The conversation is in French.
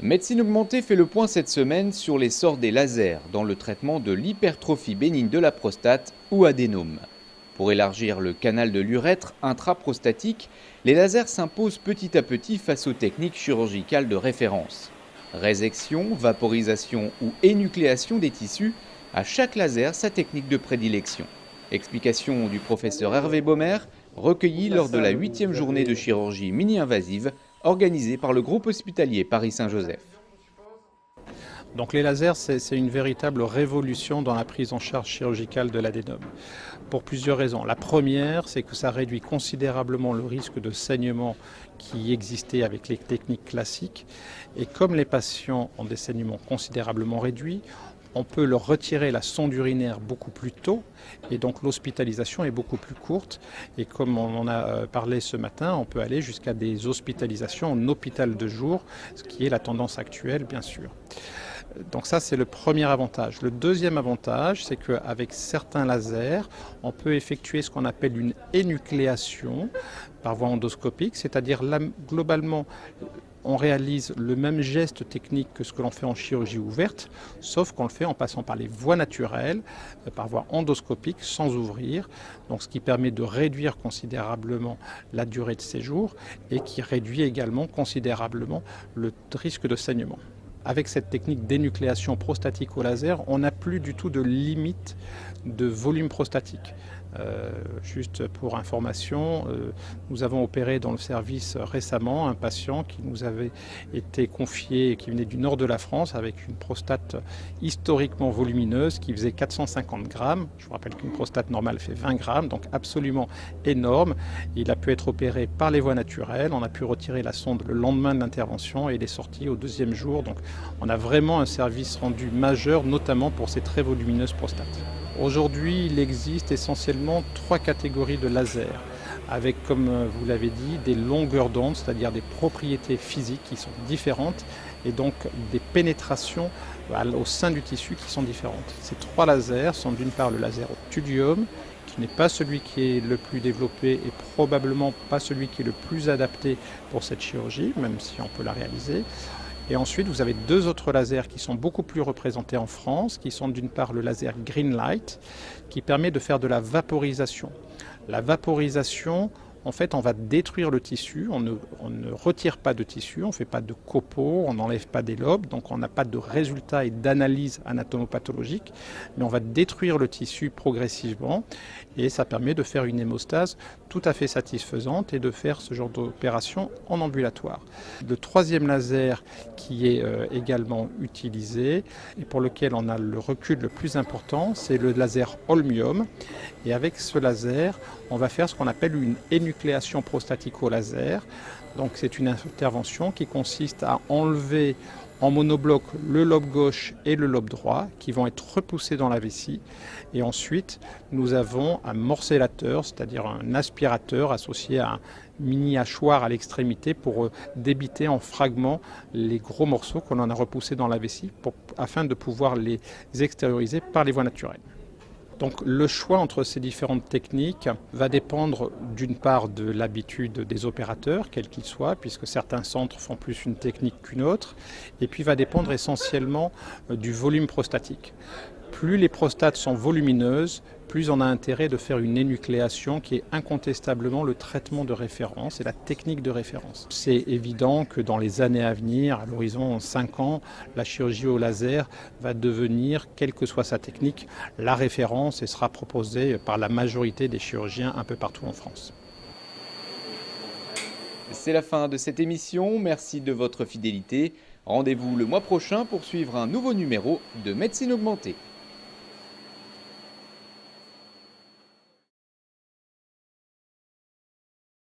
Médecine Augmentée fait le point cette semaine sur l'essor des lasers dans le traitement de l'hypertrophie bénigne de la prostate ou adénome. Pour élargir le canal de l'urètre intraprostatique, les lasers s'imposent petit à petit face aux techniques chirurgicales de référence. Résection, vaporisation ou énucléation des tissus, à chaque laser sa technique de prédilection. Explication du professeur Hervé Baumer, recueillie lors de la 8e journée de chirurgie mini-invasive organisée par le groupe hospitalier Paris-Saint-Joseph. Donc les lasers, c'est une véritable révolution dans la prise en charge chirurgicale de l'adénome, pour plusieurs raisons. La première, c'est que ça réduit considérablement le risque de saignement qui existait avec les techniques classiques. Et comme les patients ont des saignements considérablement réduits, on peut leur retirer la sonde urinaire beaucoup plus tôt et donc l'hospitalisation est beaucoup plus courte. Et comme on en a parlé ce matin, on peut aller jusqu'à des hospitalisations en hôpital de jour, ce qui est la tendance actuelle bien sûr. Donc ça, c'est le premier avantage. Le deuxième avantage, c'est qu'avec certains lasers, on peut effectuer ce qu'on appelle une énucléation par voie endoscopique, c'est-à-dire là, globalement, on réalise le même geste technique que ce que l'on fait en chirurgie ouverte, sauf qu'on le fait en passant par les voies naturelles, par voie endoscopique, sans ouvrir, donc ce qui permet de réduire considérablement la durée de séjour et qui réduit également considérablement le risque de saignement. Avec cette technique d'énucléation prostatique au laser, on n'a plus du tout de limite de volume prostatique. Juste pour information, nous avons opéré dans le service récemment un patient qui nous avait été confié, qui venait du nord de la France, avec une prostate historiquement volumineuse qui faisait 450 grammes. Je vous rappelle qu'une prostate normale fait 20 grammes, donc absolument énorme. Il a pu être opéré par les voies naturelles. On a pu retirer la sonde le lendemain de l'intervention et il est sorti au deuxième jour. Donc on a vraiment un service rendu majeur, notamment pour ces très volumineuses prostates. Aujourd'hui, il existe essentiellement 3 catégories de lasers, avec, comme vous l'avez dit, des longueurs d'onde, c'est-à-dire des propriétés physiques qui sont différentes, et donc des pénétrations au sein du tissu qui sont différentes. Ces 3 lasers sont d'une part le laser au thulium, qui n'est pas celui qui est le plus développé et probablement pas celui qui est le plus adapté pour cette chirurgie, même si on peut la réaliser. Et ensuite, vous avez 2 autres lasers qui sont beaucoup plus représentés en France, qui sont d'une part le laser Green Light, qui permet de faire de la vaporisation. La vaporisation, en fait, on va détruire le tissu, on ne retire pas de tissu, on ne fait pas de copeaux, on n'enlève pas des lobes, donc on n'a pas de résultats et d'analyse anatomopathologique, mais on va détruire le tissu progressivement et ça permet de faire une hémostase tout à fait satisfaisante et de faire ce genre d'opération en ambulatoire. Le troisième laser qui est également utilisé et pour lequel on a le recul le plus important, c'est le laser holmium. Et avec ce laser, on va faire ce qu'on appelle une énucléation prostatique au laser. Donc c'est une intervention qui consiste à enlever en monobloc le lobe gauche et le lobe droit qui vont être repoussés dans la vessie. Et ensuite, nous avons un morcellateur, c'est-à-dire un aspirateur associé à un mini hachoir à l'extrémité pour débiter en fragments les gros morceaux qu'on en a repoussés dans la vessie afin de pouvoir les extérioriser par les voies naturelles. Donc le choix entre ces différentes techniques va dépendre d'une part de l'habitude des opérateurs, quels qu'ils soient, puisque certains centres font plus une technique qu'une autre, et puis va dépendre essentiellement du volume prostatique. Plus les prostates sont volumineuses, plus on a intérêt de faire une énucléation qui est incontestablement le traitement de référence et la technique de référence. C'est évident que dans les années à venir, à l'horizon 5 ans, la chirurgie au laser va devenir, quelle que soit sa technique, la référence et sera proposée par la majorité des chirurgiens un peu partout en France. C'est la fin de cette émission, merci de votre fidélité. Rendez-vous le mois prochain pour suivre un nouveau numéro de Médecine Augmentée.